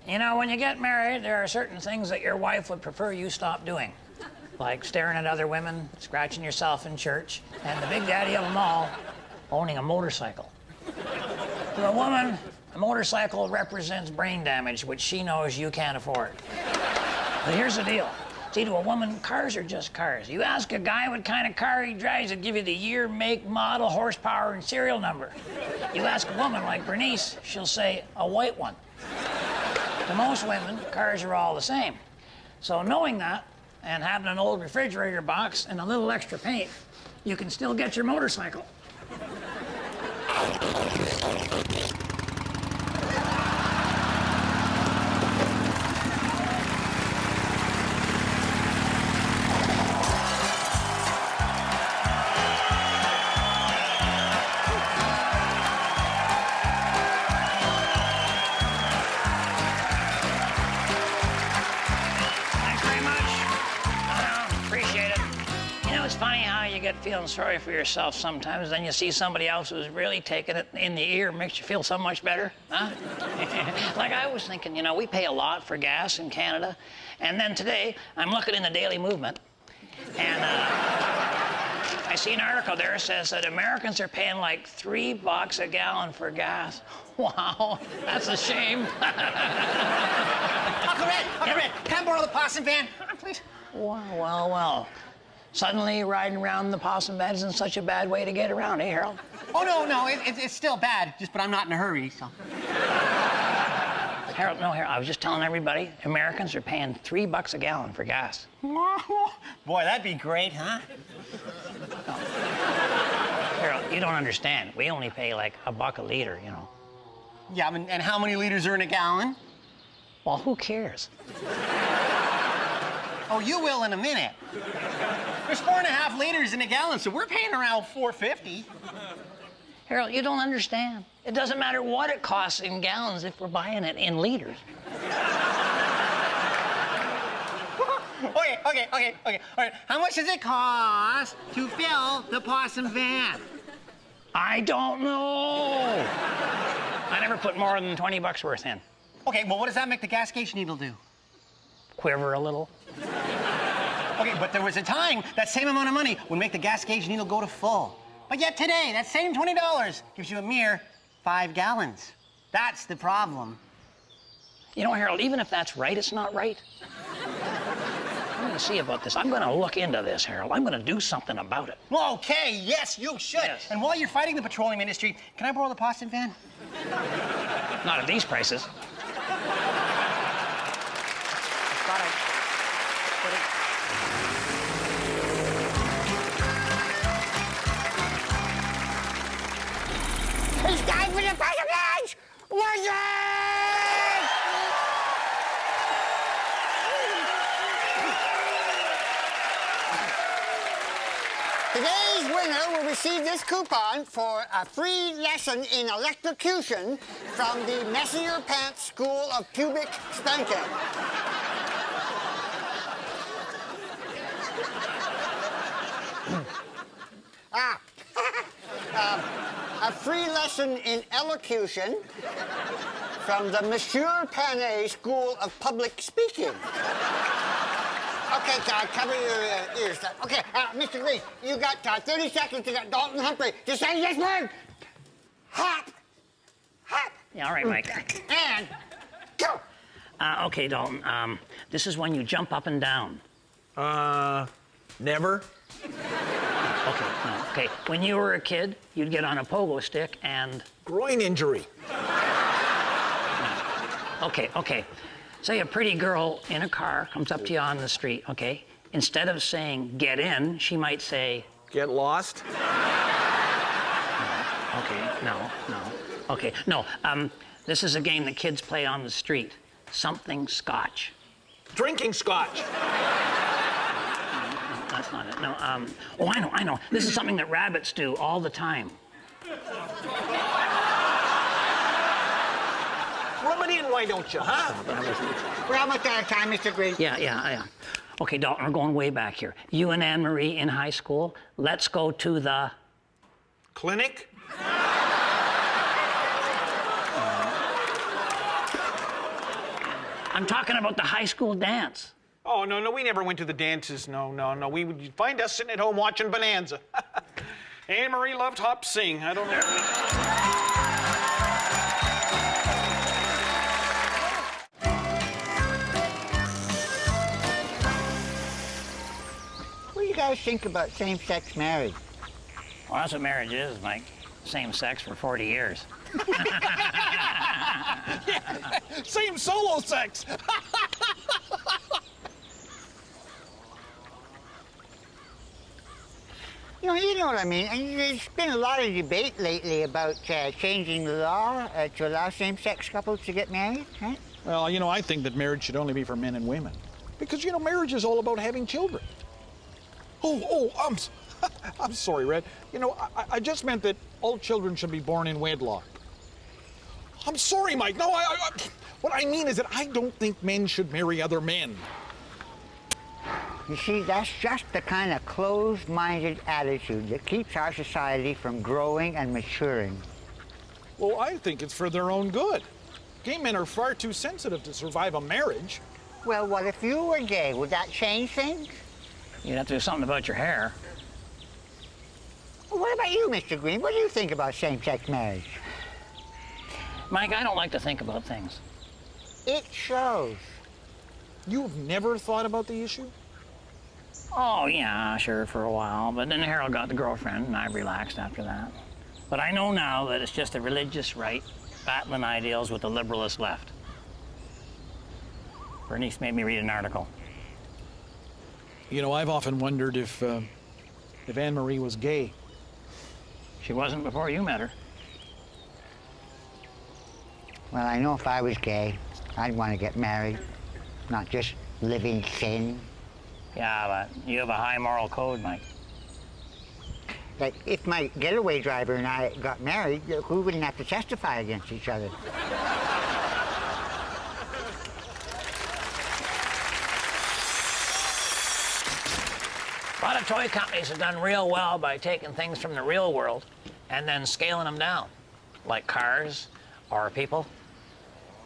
You know, when you get married, there are certain things that your wife would prefer you stop doing. Like staring at other women, scratching yourself in church, and the big daddy of them all, owning a motorcycle. To a woman, a motorcycle represents brain damage, which she knows you can't afford. But here's the deal. See, to a woman, cars are just cars. You ask a guy what kind of car he drives, he'll give you the year, make, model, horsepower, and serial number. You ask a woman like Bernice, she'll say, a white one. To most women, cars are all the same. So knowing that, and having an old refrigerator box and a little extra paint, you can still get your motorcycle. Feeling sorry for yourself sometimes, then you see somebody else who's really taking it in the ear, makes you feel so much better, huh? Like I was thinking, you know, we pay a lot for gas in Canada, and then today I'm looking in the Daily Movement, and I see an article there that says that Americans are paying like $3 a gallon for gas. Wow, that's a shame. Uncle Red, can I borrow the Possum van, please? Well. Suddenly, riding around the Possum van isn't such a bad way to get around, eh, Harold? Oh, no, it's still bad, but I'm not in a hurry, so. Harold, I was just telling everybody, Americans are paying $3 a gallon for gas. Boy, that'd be great, huh? No. Harold, you don't understand. We only pay like $1 a liter, you know. Yeah, and how many liters are in a gallon? Well, who cares? Oh, you will in a minute. There's 4.5 liters in a gallon, so we're paying around $4.50. Harold, you don't understand. It doesn't matter what it costs in gallons if we're buying it in liters. Okay. All right, how much does it cost to fill the Possum van? I don't know. I never put more than $20 worth in. Okay, well, what does that make the gas gauge needle do? Quiver a little. Okay, but there was a time that same amount of money would make the gas gauge needle go to full. But yet today, that same $20 gives you a mere 5 gallons. That's the problem. You know, Harold, even if that's right, it's not right. I'm going to see about this. I'm going to look into this, Harold. I'm going to do something about it. Okay, yes, you should. Yes. And while you're fighting the petroleum industry, can I borrow the Possum van? Not at these prices. It's time for the Possum Lodge! What's it? Today's winner will receive this coupon for a free lesson in electrocution from the Messier Pants School of Pubic Spanking. A free lesson in elocution from the Monsieur Panet School of Public Speaking. Okay, cover your ears. Okay, Mr. Green, you got 30 seconds to get Dalton Humphrey to say this word. Hop. Hop. Yeah, all right, Mike. And go. Okay, Dalton, this is when you jump up and down. Never. Okay, no, okay. When you were a kid, you'd get on a pogo stick and... Groin injury. No. Okay. Say a pretty girl in a car comes up to you on the street, okay? Instead of saying, get in, she might say... Get lost. No. This is a game that kids play on the street. Something scotch. Drinking scotch. That's not it. No, I know. This is something that rabbits do all the time. Rub it in, why don't you, huh? We're almost out of time, Mr. Green. Yeah. Okay, Dalton, we're going way back here. You and Anne-Marie in high school, let's go to the... Clinic? I'm talking about the high school dance. Oh, no, we never went to the dances. No. We would find us sitting at home watching Bonanza. Anne Marie loved hop sing. I don't know. What do you guys think about same-sex marriage? Well, that's what marriage is, Mike. Same sex for 40 years. Same solo sex. You know what I mean. And there's been a lot of debate lately about changing the law to allow same-sex couples to get married, right? Well, I think that marriage should only be for men and women. Because, marriage is all about having children. I'm sorry, Red. I just meant that all children should be born in wedlock. I'm sorry, Mike. No, what I mean is that I don't think men should marry other men. You see, that's just the kind of closed-minded attitude that keeps our society from growing and maturing. Well, I think it's for their own good. Gay men are far too sensitive to survive a marriage. Well, what if you were gay? Would that change things? You'd have to do something about your hair. Well, what about you, Mr. Green? What do you think about same-sex marriage? Mike, I don't like to think about things. It shows. You've never thought about the issue? Oh, yeah, sure, for a while. But then Harold got the girlfriend, and I relaxed after that. But I know now that it's just a religious right battling ideals with the liberalist left. Bernice made me read an article. I've often wondered if Anne Marie was gay. She wasn't before you met her. Well, I know if I was gay, I'd want to get married, not just live in sin. Yeah, but you have a high moral code, Mike. Like, if my getaway driver and I got married, we wouldn't have to testify against each other. A lot of toy companies have done real well by taking things from the real world and then scaling them down, like cars or people.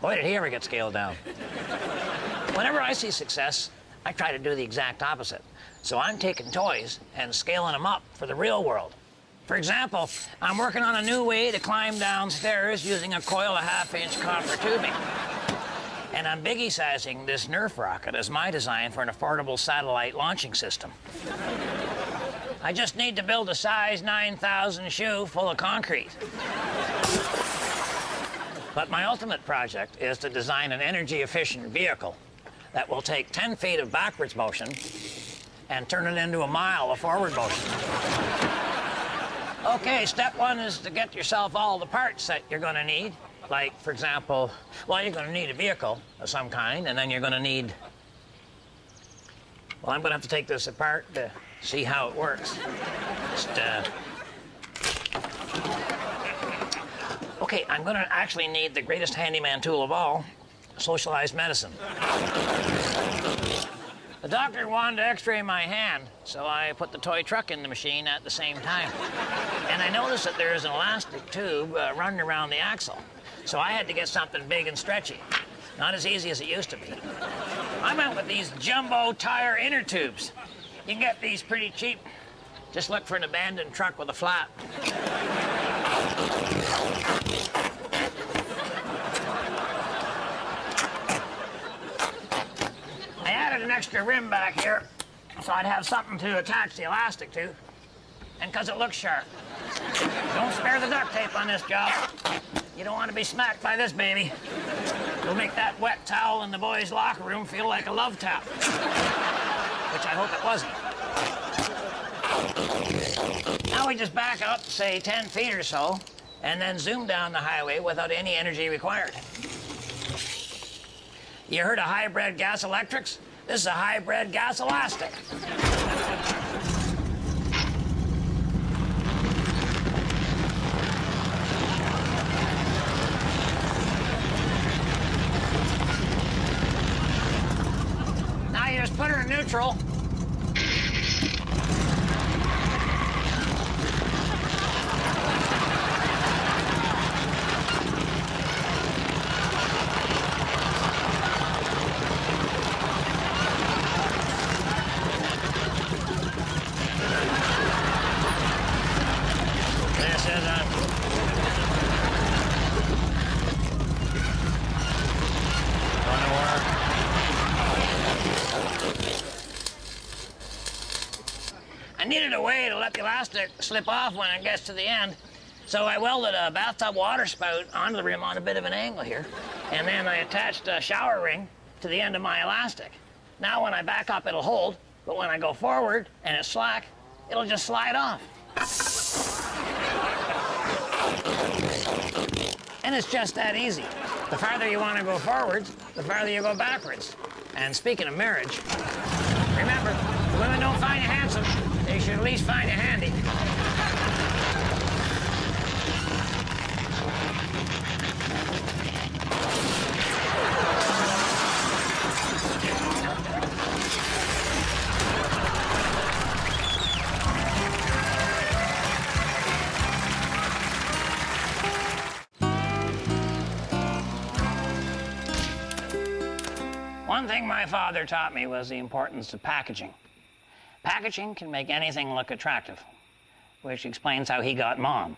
Boy, did he ever get scaled down. Whenever I see success, I try to do the exact opposite. So I'm taking toys and scaling them up for the real world. For example, I'm working on a new way to climb downstairs using a coil of half-inch copper tubing. And I'm biggie-sizing this Nerf rocket as my design for an affordable satellite launching system. I just need to build a size 9,000 shoe full of concrete. But my ultimate project is to design an energy-efficient vehicle that will take 10 feet of backwards motion and turn it into a mile of forward motion. Okay, step one is to get yourself all the parts that you're gonna need. Like, for example, well, you're gonna need a vehicle of some kind, and then you're gonna need... Well, I'm gonna have to take this apart to see how it works. Just, Okay, I'm gonna actually need the greatest handyman tool of all, socialized medicine. The doctor wanted to x-ray my hand, so I put the toy truck in the machine at the same time. And I noticed that there's an elastic tube running around the axle, so I had to get something big and stretchy. Not as easy as it used to be. I went with these jumbo tire inner tubes. You can get these pretty cheap. Just look for an abandoned truck with a flap. I added an extra rim back here so I'd have something to attach the elastic to, and because it looks sharp. Don't spare the duct tape on this job. You don't want to be smacked by this baby. It'll make that wet towel in the boys' locker room feel like a love tap, which I hope it wasn't. Now we just back up, say 10 feet or so, and then zoom down the highway without any energy required. You heard of hybrid gas electrics? This is a hybrid gas elastic. Now you just put her in neutral. needed a way to let the elastic slip off when it gets to the end. So I welded a bathtub water spout onto the rim on a bit of an angle here. And then I attached a shower ring to the end of my elastic. Now when I back up, it'll hold, but when I go forward and it's slack, it'll just slide off. And it's just that easy. The farther you want to go forwards, the farther you go backwards. And speaking of marriage, remember, if women don't find you handsome, they should at least find you handy. One thing my father taught me was the importance of packaging. Packaging can make anything look attractive, which explains how he got Mom.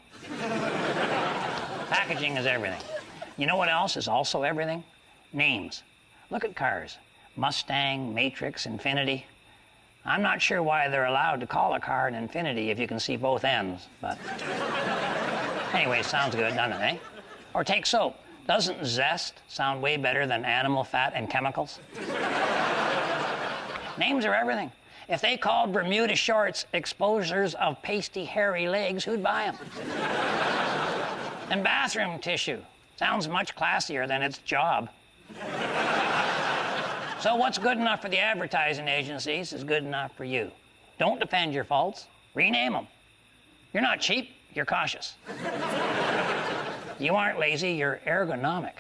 Packaging is everything. You know what else is also everything? Names. Look at cars. Mustang, Matrix, Infinity. I'm not sure why they're allowed to call a car an Infinity if you can see both ends, but... Anyway, sounds good, doesn't it, eh? Or take soap. Doesn't zest sound way better than animal fat and chemicals? Names are everything. If they called Bermuda shorts exposures of pasty, hairy legs, who'd buy them? And bathroom tissue sounds much classier than its job. So what's good enough for the advertising agencies is good enough for you. Don't defend your faults. Rename them. You're not cheap, you're cautious. You aren't lazy, you're ergonomic.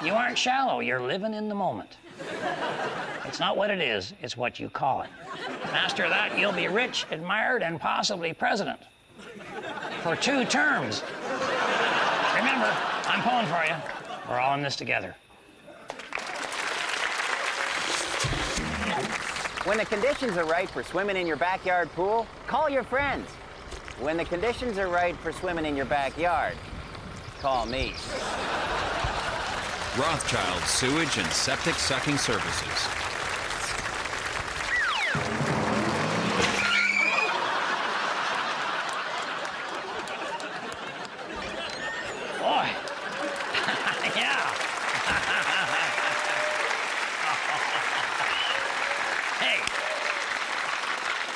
You aren't shallow, you're living in the moment. It's not what it is, it's what you call it. After that, you'll be rich, admired, and possibly president. For 2 terms. Remember, I'm pulling for you. We're all in this together. When the conditions are right for swimming in your backyard pool, call your friends. When the conditions are right for swimming in your backyard, call me. Rothschild Sewage and Septic Sucking Services. Boy. Yeah. Hey.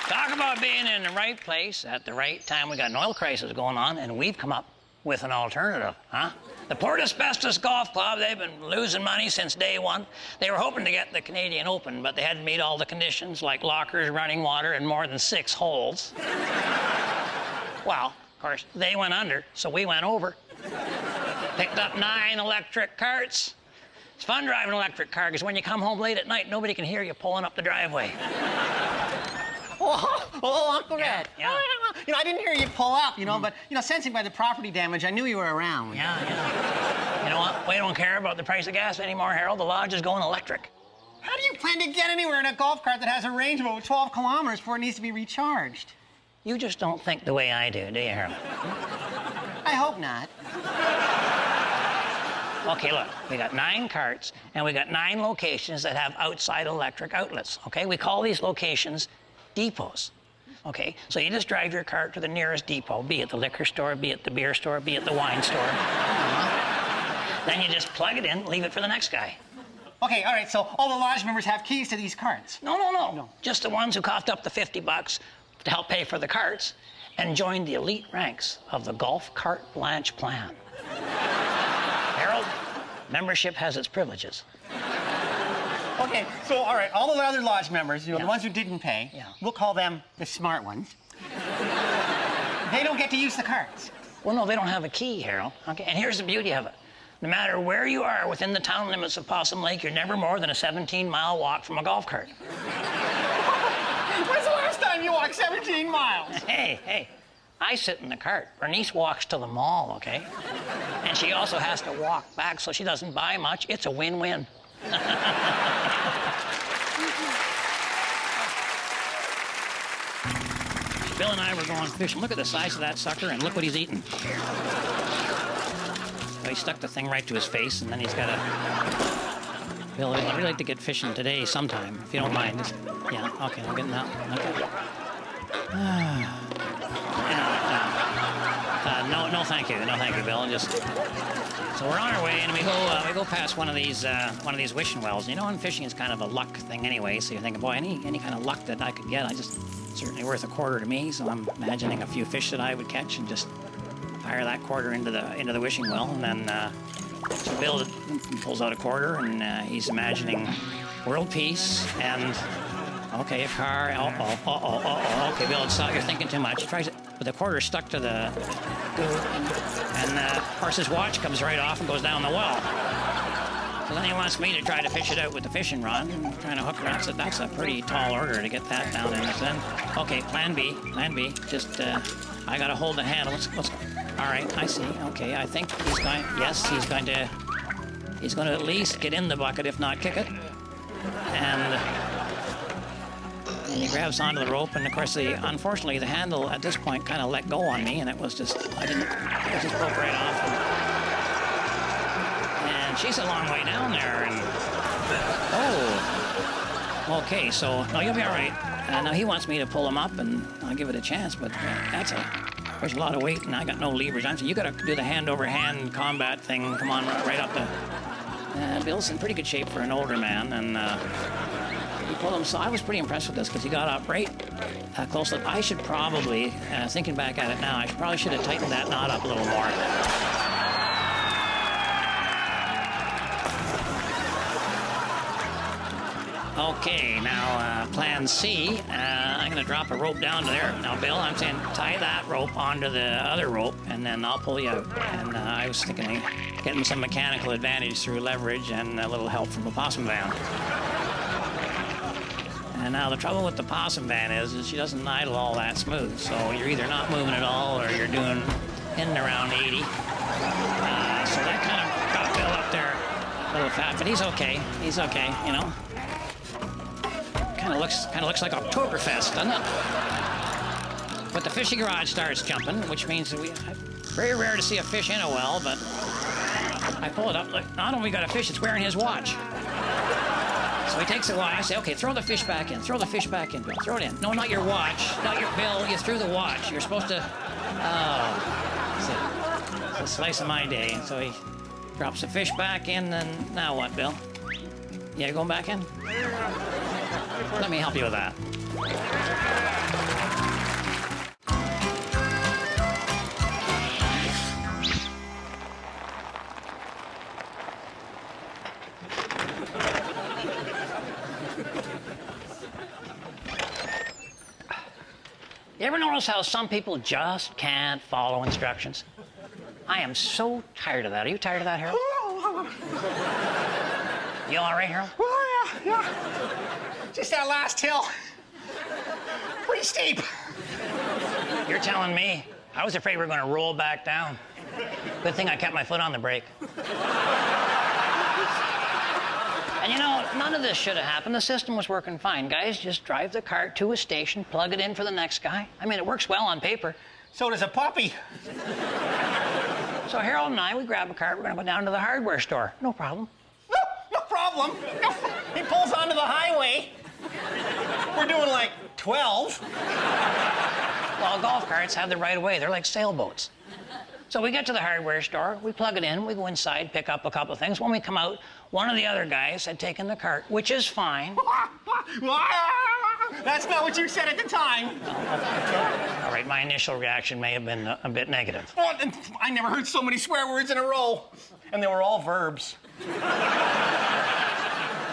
Talk about being in the right place at the right time. We got an oil crisis going on, and we've come up with an alternative, huh? The Port Asbestos Golf Club, they've been losing money since day one. They were hoping to get the Canadian Open, but they hadn't meet all the conditions, like lockers, running water, and more than 6 holes. Well, of course, they went under, so we went over. Picked up 9 electric carts. It's fun driving an electric car, because when you come home late at night, nobody can hear you pulling up the driveway. Oh, Uncle Red. Yeah. You know, I didn't hear you pull up, but, sensing by the property damage, I knew you were around. Yeah. You know what? We don't care about the price of gas anymore, Harold. The lodge is going electric. How do you plan to get anywhere in a golf cart that has a range of over 12 kilometers before it needs to be recharged? You just don't think the way I do you, Harold? I hope not. Okay, look, we got 9 carts, and we got 9 locations that have outside electric outlets, okay? We call these locations depots, okay? So you just drive your cart to the nearest depot, be it the liquor store, be it the beer store, be it the wine store. Then you just plug it in, leave it for the next guy. Okay, all right, so all the lodge members have keys to these carts? No. Just the ones who coughed up the $50 to help pay for the carts and joined the elite ranks of the Golf Cart Blanche plan. Harold, membership has its privileges. Okay, so all right, all the other lodge members, the ones who didn't pay, Yeah. we'll call them the smart ones. They don't get to use the carts. Well, no, they don't have a key, Harold. Okay, and here's the beauty of it. No matter where you are within the town limits of Possum Lake, you're never more than a 17-mile walk from a golf cart. When's the last time you walked 17 miles? Hey, I sit in the cart. Bernice walks to the mall, okay? And she also has to walk back, so she doesn't buy much. It's a win-win. Bill and I were going fishing. Look at the size of that sucker, and look what he's eating. Well, he stuck the thing right to his face, and then he's got a... Bill, I'd really like to get fishing today sometime, if you don't mind. Yeah, okay, I'm getting out. Okay. No, thank you. No, thank you, Bill. So we're on our way, and we go past one of these wishing wells. You know, and fishing is kind of a luck thing anyway. So you're thinking, boy, any kind of luck that I could get, certainly worth a quarter to me. So I'm imagining a few fish that I would catch and just fire that quarter into the wishing well, and then so Bill pulls out a quarter, and he's imagining world peace and. Okay, a car. Okay, Bill, you're thinking too much. He tries it, but the quarter's stuck to the. And of course, his watch comes right off and goes down the well. So then he wants me to try to fish it out with the fishing rod, and trying to hook around. So that's a pretty tall order to get that down in. So then, okay, plan B. Just, I gotta hold the handle. All right, I see. Okay, I think he's going. Yes, he's going to at least get in the bucket, if not kick it. And he grabs onto the rope, and of course, unfortunately, the handle at this point kind of let go on me, and it just broke right off. And she's a long way down there, and okay, so no, you'll be all right. Now he wants me to pull him up, and I'll give it a chance, but there's a lot of weight, and I got no levers. I'm saying you got to do the hand-over-hand combat thing. Come on, right up the. Bill's in pretty good shape for an older man, and. He pulled him, so I was pretty impressed with this because he got up right close. I should probably, thinking back at it now, I probably should have tightened that knot up a little more. Okay, now plan C. I'm going to drop a rope down to there. Now, Bill, I'm saying tie that rope onto the other rope, and then I'll pull you out. And I was thinking of getting some mechanical advantage through leverage and a little help from a possum van. And now the trouble with the possum van is she doesn't idle all that smooth. So you're either not moving at all or you're doing in and around 80. So that kind of got Bill up there a little fat, but he's okay. He's okay, you know. Kind of looks like Oktoberfest, doesn't it? But the fishing rod starts jumping, which means very rare to see a fish in a well, but I pull it up. Look, not only got a fish, it's wearing his watch. So he takes it away. I say, okay, throw the fish back in. Throw the fish back in, Bill. Throw it in. No, not your watch. Not your Bill. You threw the watch. You're supposed to. Oh. It's a slice of my day. And so he drops the fish back in, and now what, Bill? Yeah, going back in? Let me help you with that. You ever notice how some people just can't follow instructions? I am so tired of that. Are you tired of that, Harold? You all right, Harold? Oh, yeah. Just that last hill. Pretty steep. You're telling me? I was afraid we were going to roll back down. Good thing I kept my foot on the brake. And you know, none of this should have happened. The system was working fine. Guys, just drive the cart to a station, plug it in for the next guy. I mean, it works well on paper. So does a puppy. So Harold and I, we grab a cart, we're going to go down to the hardware store. No problem. No problem. He pulls onto the highway. We're doing like 12. Well, golf carts have the right of way. They're like sailboats. So we get to the hardware store, we plug it in, we go inside, pick up a couple of things. When we come out, one of the other guys had taken the cart, which is fine. That's not what you said at the time. All right, my initial reaction may have been a bit negative. Oh, I never heard so many swear words in a row. And they were all verbs.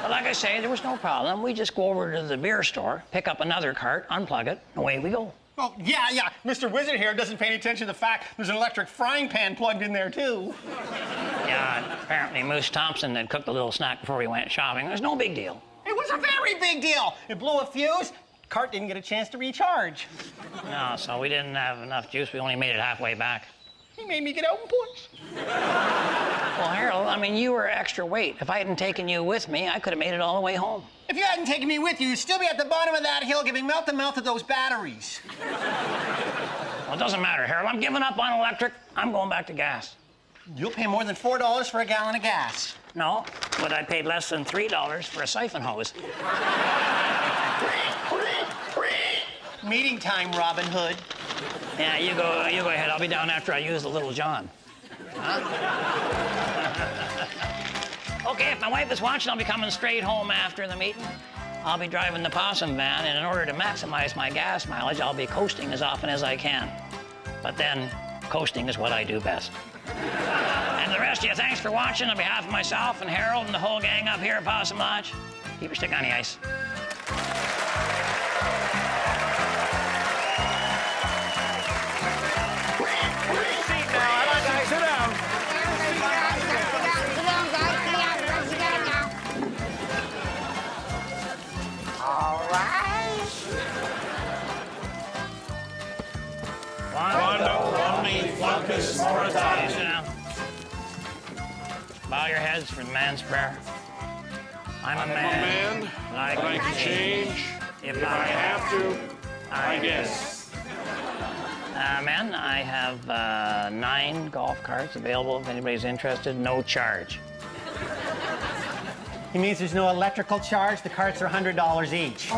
But like I say, there was no problem. We just go over to the beer store, pick up another cart, unplug it, and away we go. Oh, yeah. Mr. Wizard here doesn't pay any attention to the fact there's an electric frying pan plugged in there, too. Yeah, apparently Moose Thompson had cooked a little snack before we went shopping. It was no big deal. It was a very big deal. It blew a fuse. Cart didn't get a chance to recharge. No, so we didn't have enough juice. We only made it halfway back. He made me get out and push. Well, Harold, I mean, you were extra weight. If I hadn't taken you with me, I could have made it all the way home. If you hadn't taken me with you, you'd still be at the bottom of that hill giving mouth-to-mouth to those batteries. Well, it doesn't matter, Harold. I'm giving up on electric. I'm going back to gas. You'll pay more than $4 for a gallon of gas. No, but I paid less than $3 for a siphon hose. Meeting time, Robin Hood. Yeah, you go ahead. I'll be down after I use the Little John. Huh? Okay, if my wife is watching, I'll be coming straight home after the meeting. I'll be driving the Possum van, and in order to maximize my gas mileage, I'll be coasting as often as I can. But then, coasting is what I do best. And the rest of you, thanks for watching. On behalf of myself and Harold and the whole gang up here at Possum Lodge, keep your stick on the ice. Sit down. Sit down, guys. Sit down now. All right. Quando, Omni, Flunkus, Moritati. Sit down. Bow your heads for the man's prayer. I'm a man. I can change if I have to. I guess. Men, I have 9 golf carts available if anybody's interested. No charge. He means there's no electrical charge. The carts are $100 each.